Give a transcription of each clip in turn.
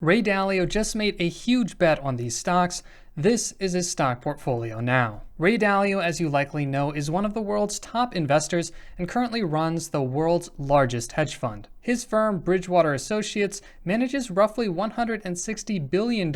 Ray Dalio just made a huge bet on these stocks. This is his stock portfolio now. Ray Dalio, as you likely know, is one of the world's top investors and currently runs the world's largest hedge fund. His firm, Bridgewater Associates, manages roughly $160 billion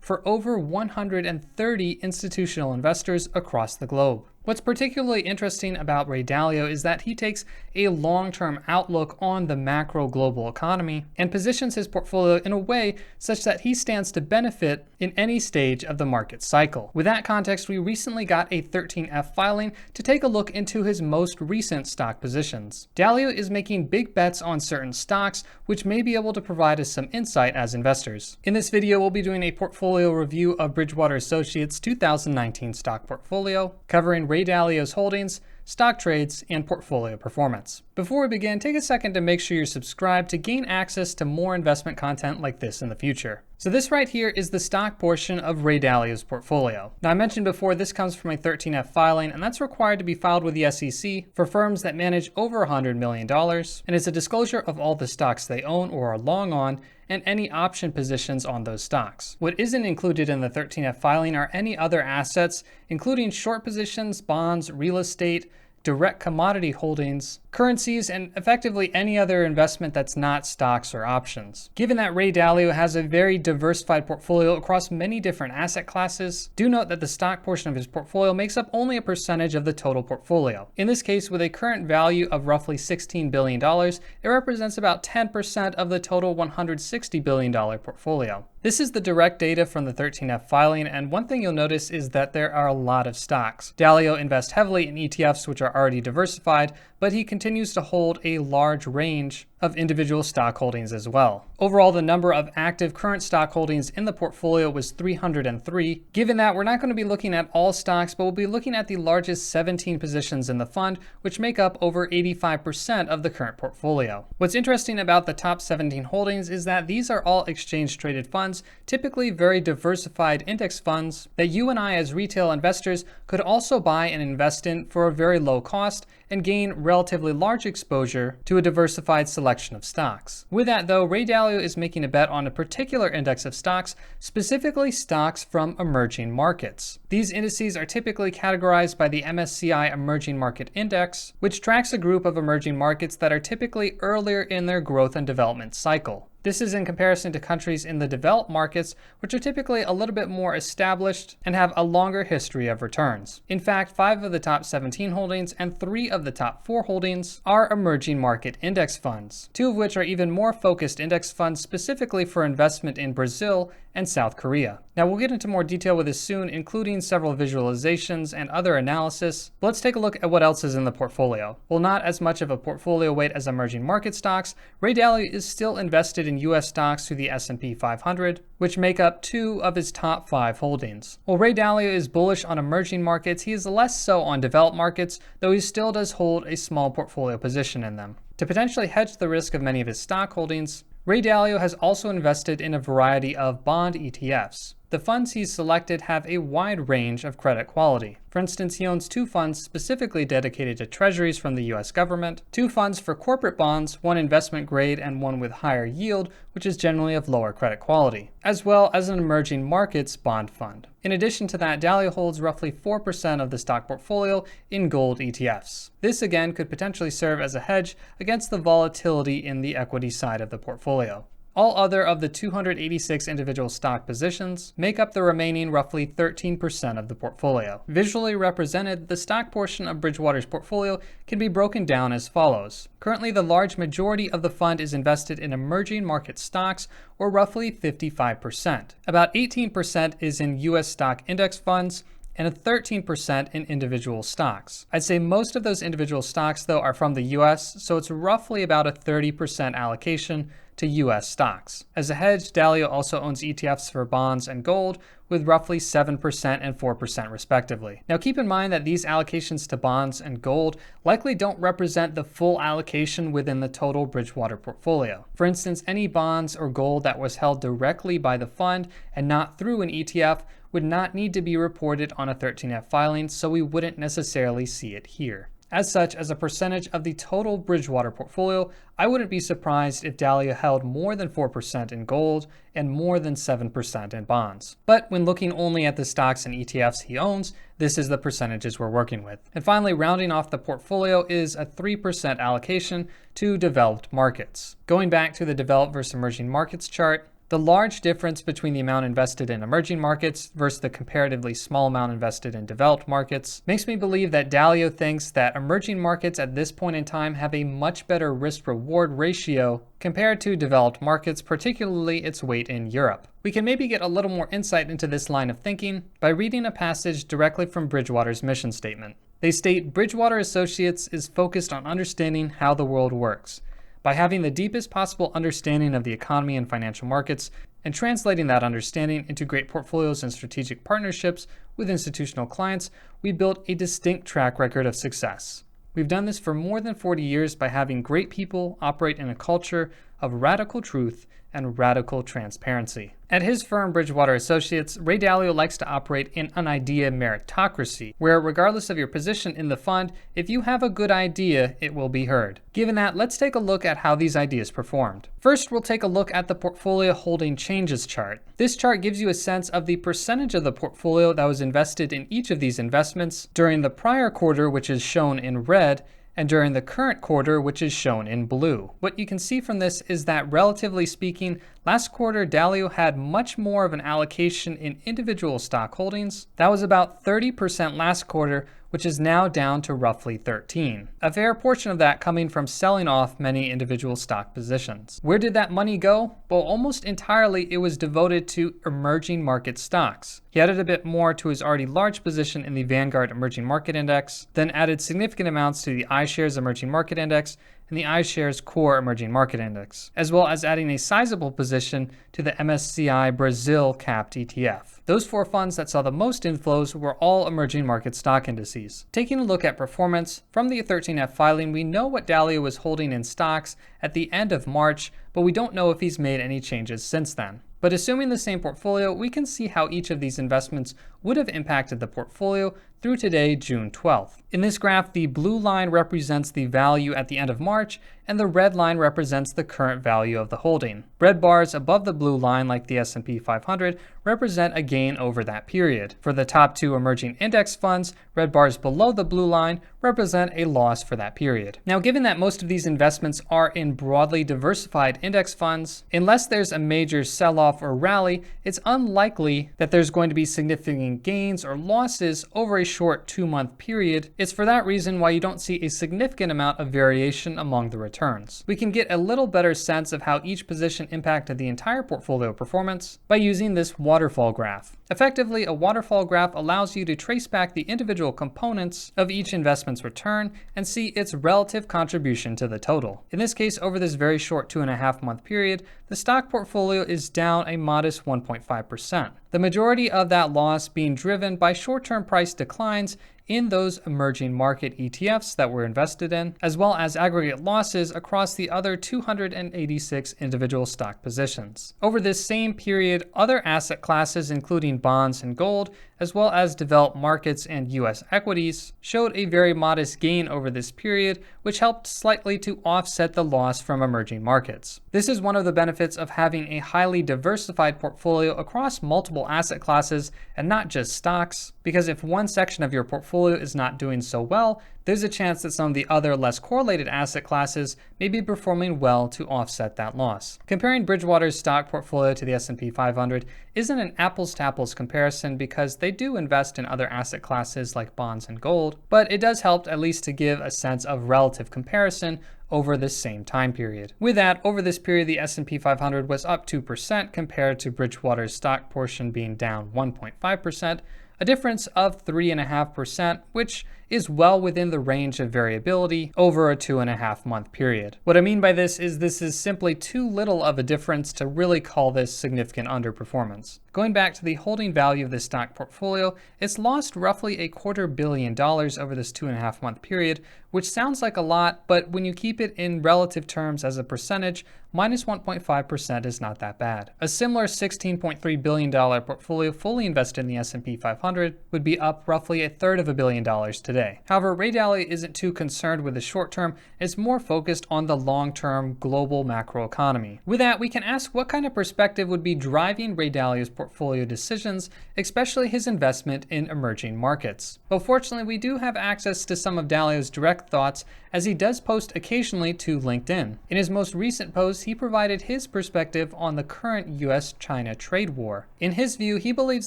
for over 130 institutional investors across the globe. What's particularly interesting about Ray Dalio is that he takes a long-term outlook on the macro global economy and positions his portfolio in a way such that he stands to benefit in any stage of the market cycle. With that context, we recently got a 13F filing to take a look into his most recent stock positions. Dalio is making big bets on certain stocks, which may be able to provide us some insight as investors. In this video, we'll be doing a portfolio review of Bridgewater Associates' 2019 stock portfolio, covering Ray Dalio's holdings, stock trades, and portfolio performance. Before we begin, take a second to make sure you're subscribed to gain access to more investment content like this in the future. So this right here is the stock portion of Ray Dalio's portfolio. Now I mentioned before this comes from a 13F filing, and that's required to be filed with the SEC for firms that manage over $100 million, and it's a disclosure of all the stocks they own or are long on, and any option positions on those stocks. What isn't included in the 13F filing are any other assets, including short positions, bonds, real estate, direct commodity holdings, currencies, and effectively any other investment that's not stocks or options. Given that Ray Dalio has a very diversified portfolio across many different asset classes, do note that the stock portion of his portfolio makes up only a percentage of the total portfolio. In this case, with a current value of roughly $16 billion, it represents about 10% of the total $160 billion portfolio. This is the direct data from the 13F filing, and one thing you'll notice is that there are a lot of stocks. Dalio invests heavily in ETFs, which are already diversified, but he continues to hold a large range of individual stock holdings as well. Overall, the number of active current stock holdings in the portfolio was 303. Given that, we're not going to be looking at all stocks, but we'll be looking at the largest 17 positions in the fund, which make up over 85% of the current portfolio. What's interesting about the top 17 holdings is that these are all exchange-traded funds, typically very diversified index funds that you and I as retail investors could also buy and invest in for a very low cost and gain relatively large exposure to a diversified selection of stocks. With that though, Ray Dalio is making a bet on a particular index of stocks, specifically stocks from emerging markets. These indices are typically categorized by the MSCI Emerging Market Index, which tracks a group of emerging markets that are typically earlier in their growth and development cycle. This is in comparison to countries in the developed markets, which are typically a little bit more established and have a longer history of returns. In fact, 5 of the top 17 holdings and 3 of the top 4 holdings are emerging market index funds, 2 of which are even more focused index funds specifically for investment in Brazil and South Korea. Now we'll get into more detail with this soon, including several visualizations and other analysis, but let's take a look at what else is in the portfolio. While not as much of a portfolio weight as emerging market stocks, Ray Dalio is still invested in US stocks through the S&P 500, which make up 2 of his top 5 holdings. While Ray Dalio is bullish on emerging markets, he is less so on developed markets, though he still does hold a small portfolio position in them. To potentially hedge the risk of many of his stock holdings, Ray Dalio has also invested in a variety of bond ETFs. The funds he's selected have a wide range of credit quality. For instance, he owns 2 funds specifically dedicated to treasuries from the US government, 2 funds for corporate bonds, one investment grade and one with higher yield, which is generally of lower credit quality, as well as an emerging markets bond fund. In addition to that, Dalio holds roughly 4% of the stock portfolio in gold ETFs. This again could potentially serve as a hedge against the volatility in the equity side of the portfolio. All other of the 286 individual stock positions make up the remaining roughly 13% of the portfolio. Visually represented, the stock portion of Bridgewater's portfolio can be broken down as follows. Currently, the large majority of the fund is invested in emerging market stocks, or roughly 55%. About 18% is in US stock index funds, and 13% in individual stocks. I'd say most of those individual stocks, though, are from the US, so it's roughly about a 30% allocation to US stocks. As a hedge, Dalio also owns ETFs for bonds and gold, with roughly 7% and 4% respectively. Now keep in mind that these allocations to bonds and gold likely don't represent the full allocation within the total Bridgewater portfolio. For instance, any bonds or gold that was held directly by the fund and not through an ETF would not need to be reported on a 13F filing, so we wouldn't necessarily see it here. As such, as a percentage of the total Bridgewater portfolio, I wouldn't be surprised if Dalio held more than 4% in gold and more than 7% in bonds. But when looking only at the stocks and ETFs he owns, this is the percentages we're working with. And finally, rounding off the portfolio is a 3% allocation to developed markets. Going back to the developed versus emerging markets chart, the large difference between the amount invested in emerging markets versus the comparatively small amount invested in developed markets makes me believe that Dalio thinks that emerging markets at this point in time have a much better risk-reward ratio compared to developed markets, particularly its weight in Europe. We can maybe get a little more insight into this line of thinking by reading a passage directly from Bridgewater's mission statement. They state, "Bridgewater Associates is focused on understanding how the world works. By having the deepest possible understanding of the economy and financial markets, and translating that understanding into great portfolios and strategic partnerships with institutional clients, we built a distinct track record of success. We've done this for more than 40 years by having great people operate in a culture of radical truth and radical transparency." At his firm, Bridgewater Associates, Ray Dalio likes to operate in an idea meritocracy, where regardless of your position in the fund, if you have a good idea, it will be heard. Given that, let's take a look at how these ideas performed. First, we'll take a look at the portfolio holding changes chart. This chart gives you a sense of the percentage of the portfolio that was invested in each of these investments during the prior quarter, which is shown in red, and during the current quarter, which is shown in blue. What you can see from this is that, relatively speaking, last quarter Dalio had much more of an allocation in individual stock holdings. That was about 30% last quarter, which is now down to roughly 13%. A fair portion of that coming from selling off many individual stock positions. Where did that money go? Well, almost entirely it was devoted to emerging market stocks. He added a bit more to his already large position in the Vanguard Emerging Market Index, then added significant amounts to the iShares Emerging Market Index and the iShares Core Emerging Market Index, as well as adding a sizable position to the MSCI Brazil Capped ETF. Those four funds that saw the most inflows were all emerging market stock indices. Taking a look at performance, from the 13F filing, we know what Dalio was holding in stocks at the end of March, but we don't know if he's made any changes since then. But assuming the same portfolio, we can see how each of these investments would have impacted the portfolio through today, June 12th. In this graph, the blue line represents the value at the end of March, and the red line represents the current value of the holding. Red bars above the blue line, like the S&P 500, represent a gain over that period. For the top two emerging index funds, red bars below the blue line represent a loss for that period. Now, given that most of these investments are in broadly diversified index funds, unless there's a major sell-off or rally, it's unlikely that there's going to be significant gains or losses over a short 2-month period. It's for that reason why you don't see a significant amount of variation among the returns. We can get a little better sense of how each position impacted the entire portfolio performance by using this waterfall graph. Effectively, a waterfall graph allows you to trace back the individual components of each investment's return and see its relative contribution to the total. In this case, over this very short 2.5-month period, the stock portfolio is down a modest 1.5%. The majority of that loss being driven by short-term price declines in those emerging market ETFs that were invested in, as well as aggregate losses across the other 286 individual stock positions. Over this same period, other asset classes, including bonds and gold, as well as developed markets and US equities, showed a very modest gain over this period, which helped slightly to offset the loss from emerging markets. This is one of the benefits of having a highly diversified portfolio across multiple asset classes and not just stocks, because if one section of your portfolio is not doing so well, there's a chance that some of the other less correlated asset classes may be performing well to offset that loss. Comparing Bridgewater's stock portfolio to the S&P 500 isn't an apples-to-apples comparison because they do invest in other asset classes like bonds and gold, but it does help at least to give a sense of relative comparison over this same time period. With that, over this period, the S&P 500 was up 2% compared to Bridgewater's stock portion being down 1.5%, a difference of 3.5%, which is well within the range of variability over a 2.5-month period. What I mean by this is simply too little of a difference to really call this significant underperformance. Going back to the holding value of the stock portfolio, it's lost roughly $250 million over this 2.5-month period, which sounds like a lot, but when you keep it in relative terms as a percentage, minus 1.5% is not that bad. A similar $16.3 billion portfolio fully invested in the S&P 500 would be up roughly $1/3 of $1 billion today. today. However, Ray Dalio isn't too concerned with the short term, it's more focused on the long-term global macroeconomy. With that, we can ask what kind of perspective would be driving Ray Dalio's portfolio decisions, especially his investment in emerging markets. Well, fortunately, we do have access to some of Dalio's direct thoughts, as he does post occasionally to LinkedIn. In his most recent post, he provided his perspective on the current US-China trade war. In his view, he believes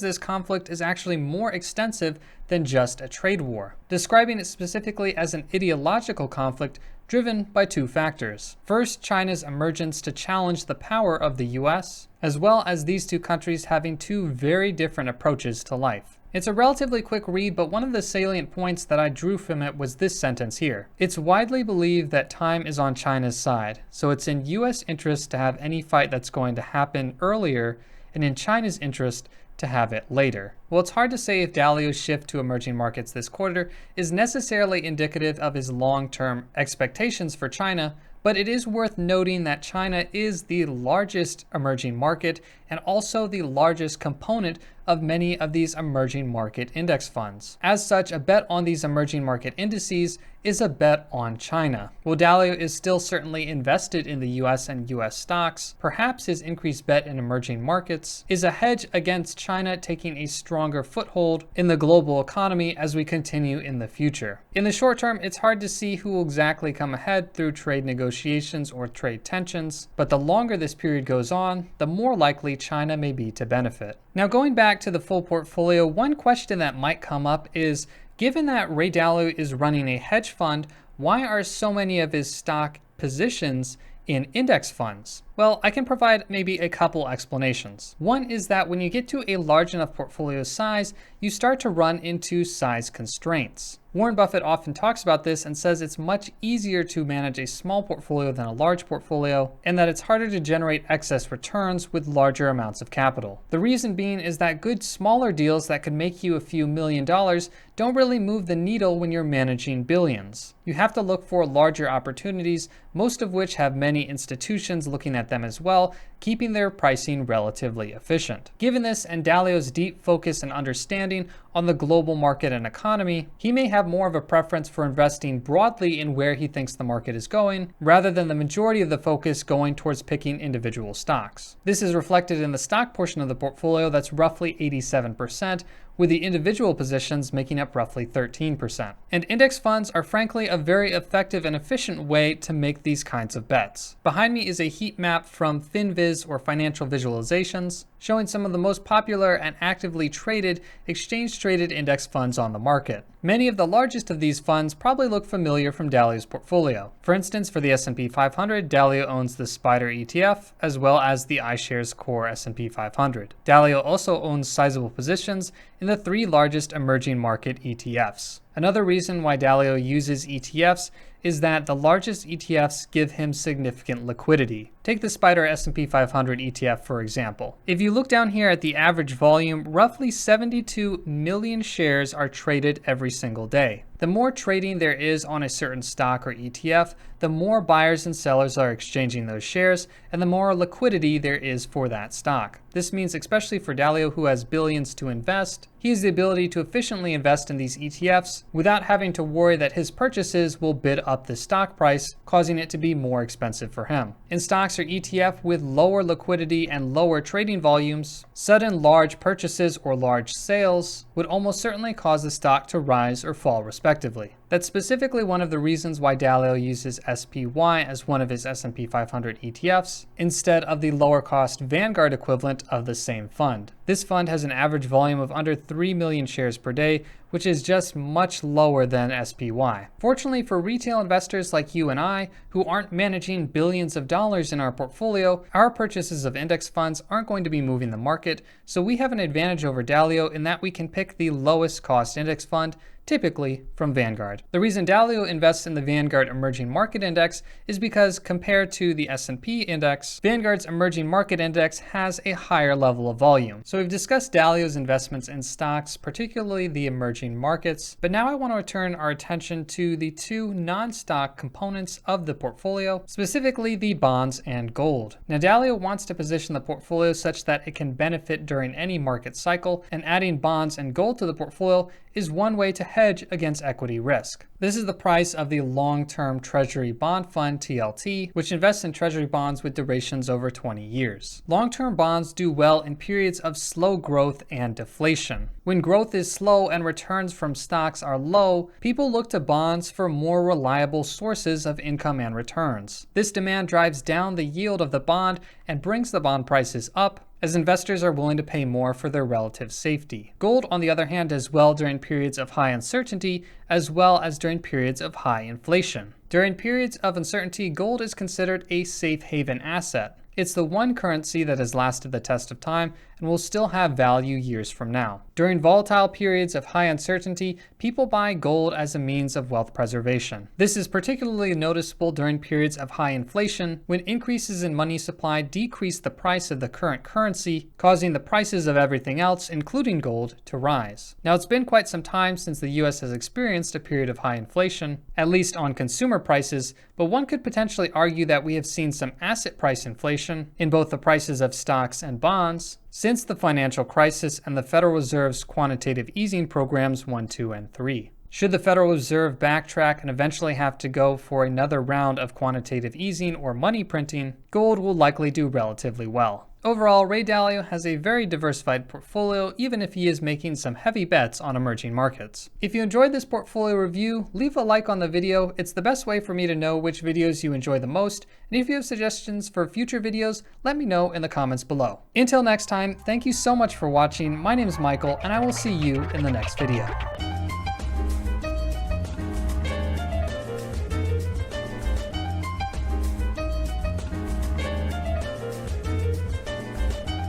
this conflict is actually more extensive than just a trade war, describing it specifically as an ideological conflict driven by two factors. First, China's emergence to challenge the power of the US, as well as these two countries having two very different approaches to life. It's a relatively quick read, but one of the salient points that I drew from it was this sentence here. It's widely believed that time is on China's side, so it's in US interest to have any fight that's going to happen earlier, and in China's interest to have it later. Well, it's hard to say if Dalio's shift to emerging markets this quarter is necessarily indicative of his long-term expectations for China, but it is worth noting that China is the largest emerging market and also the largest component of many of these emerging market index funds. As such, a bet on these emerging market indices is a bet on China. While Dalio is still certainly invested in the US and US stocks, perhaps his increased bet in emerging markets is a hedge against China taking a stronger foothold in the global economy as we continue in the future. In the short term, it's hard to see who will exactly come ahead through trade negotiations or trade tensions, but the longer this period goes on, the more likely China may be to benefit. Now, going back to the full portfolio, one question that might come up is, given that Ray Dalio is running a hedge fund, why are so many of his stock positions in index funds? Well, I can provide maybe a couple explanations. One is that when you get to a large enough portfolio size, you start to run into size constraints. Warren Buffett often talks about this and says it's much easier to manage a small portfolio than a large portfolio, and that it's harder to generate excess returns with larger amounts of capital. The reason being is that good smaller deals that could make you a few $1,000,000 don't really move the needle when you're managing billions. You have to look for larger opportunities, most of which have many institutions looking at them as well, keeping their pricing relatively efficient. Given this and Dalio's deep focus and understanding on the global market and economy, he may have more of a preference for investing broadly in where he thinks the market is going, rather than the majority of the focus going towards picking individual stocks. This is reflected in the stock portion of the portfolio that's roughly 87%, with the individual positions making up roughly 13%. And index funds are frankly a very effective and efficient way to make these kinds of bets. Behind me is a heat map from FinViz or Financial Visualizations, showing some of the most popular and actively traded exchange-traded index funds on the market. Many of the largest of these funds probably look familiar from Dalio's portfolio. For instance, for the S&P 500, Dalio owns the SPDR ETF, as well as the iShares Core S&P 500. Dalio also owns sizable positions in the 3 largest emerging market ETFs. Another reason why Dalio uses ETFs is that the largest ETFs give him significant liquidity. Take the SPDR S&P 500 ETF, for example. If you look down here at the average volume, roughly 72 million shares are traded every single day. The more trading there is on a certain stock or ETF, the more buyers and sellers are exchanging those shares, and the more liquidity there is for that stock. This means, especially for Dalio, who has billions to invest, he has the ability to efficiently invest in these ETFs without having to worry that his purchases will bid up the stock price, causing it to be more expensive for him. In stocks or ETF with lower liquidity and lower trading volumes, sudden large purchases or large sales would almost certainly cause the stock to rise or fall respectively. That's specifically one of the reasons why Dalio uses SPY as one of his S&P 500 ETFs instead of the lower cost Vanguard equivalent of the same fund. This fund has an average volume of under 3 million shares per day, which is just much lower than SPY. Fortunately for retail investors like you and I, who aren't managing billions of dollars in our portfolio, our purchases of index funds aren't going to be moving the market, so we have an advantage over Dalio in that we can pick the lowest cost index fund, typically from Vanguard. The reason Dalio invests in the Vanguard Emerging Market Index is because compared to the S&P index, Vanguard's Emerging Market Index has a higher level of volume. So we've discussed Dalio's investments in stocks, particularly the emerging markets, but now I want to turn our attention to the 2 non-stock components of the portfolio, specifically the bonds and gold. Now, Dalio wants to position the portfolio such that it can benefit during any market cycle, and adding bonds and gold to the portfolio is one way to hedge hedge against equity risk. This is the price of the long-term Treasury Bond Fund TLT, which invests in Treasury bonds with durations over 20 years. Long-term bonds do well in periods of slow growth and deflation. When growth is slow and returns from stocks are low, people look to bonds for more reliable sources of income and returns. This demand drives down the yield of the bond and brings the bond prices up, as investors are willing to pay more for their relative safety. Gold, on the other hand, does well during periods of high uncertainty, as well as during periods of high inflation. During periods of uncertainty, gold is considered a safe haven asset. It's the one currency that has lasted the test of time and will still have value years from now. During volatile periods of high uncertainty, people buy gold as a means of wealth preservation. This is particularly noticeable during periods of high inflation, when increases in money supply decrease the price of the current currency, causing the prices of everything else, including gold, to rise. Now, it's been quite some time since the US has experienced a period of high inflation, at least on consumer prices, but one could potentially argue that we have seen some asset price inflation in both the prices of stocks and bonds since the financial crisis and the Federal Reserve's quantitative easing programs 1, 2, and 3. Should the Federal Reserve backtrack and eventually have to go for another round of quantitative easing or money printing, gold will likely do relatively well. Overall, Ray Dalio has a very diversified portfolio, even if he is making some heavy bets on emerging markets. If you enjoyed this portfolio review, leave a like on the video. It's the best way for me to know which videos you enjoy the most, and if you have suggestions for future videos, let me know in the comments below. Until next time, thank you so much for watching. My name is Michael, and I will see you in the next video.